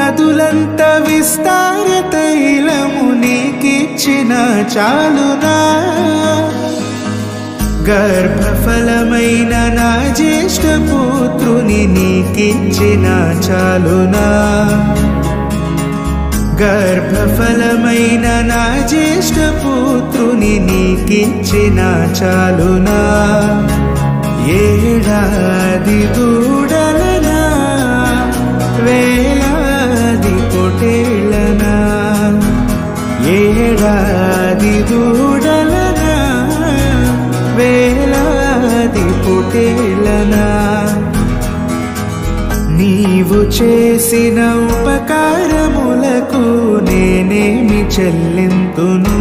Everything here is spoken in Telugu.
నదులంత విస్తార తైలము నీకిచ్చిన చాలునా గర్భఫలమైన నా జ్యేష్ఠ పుత్రుని నీకిచ్చిన చాలునా గర్భఫలమైన నా జ్యేష్ఠ పుత్రుని నీకిచ్చిన చాలునా ఏడాది దూడలనా వేలాది పొటేళ్ళనా ఏడాది దూడలనా వేలాది పొటేళ్ళనా నీవు చేసిన ఉపకారములకు నేనేమి చెల్లింతును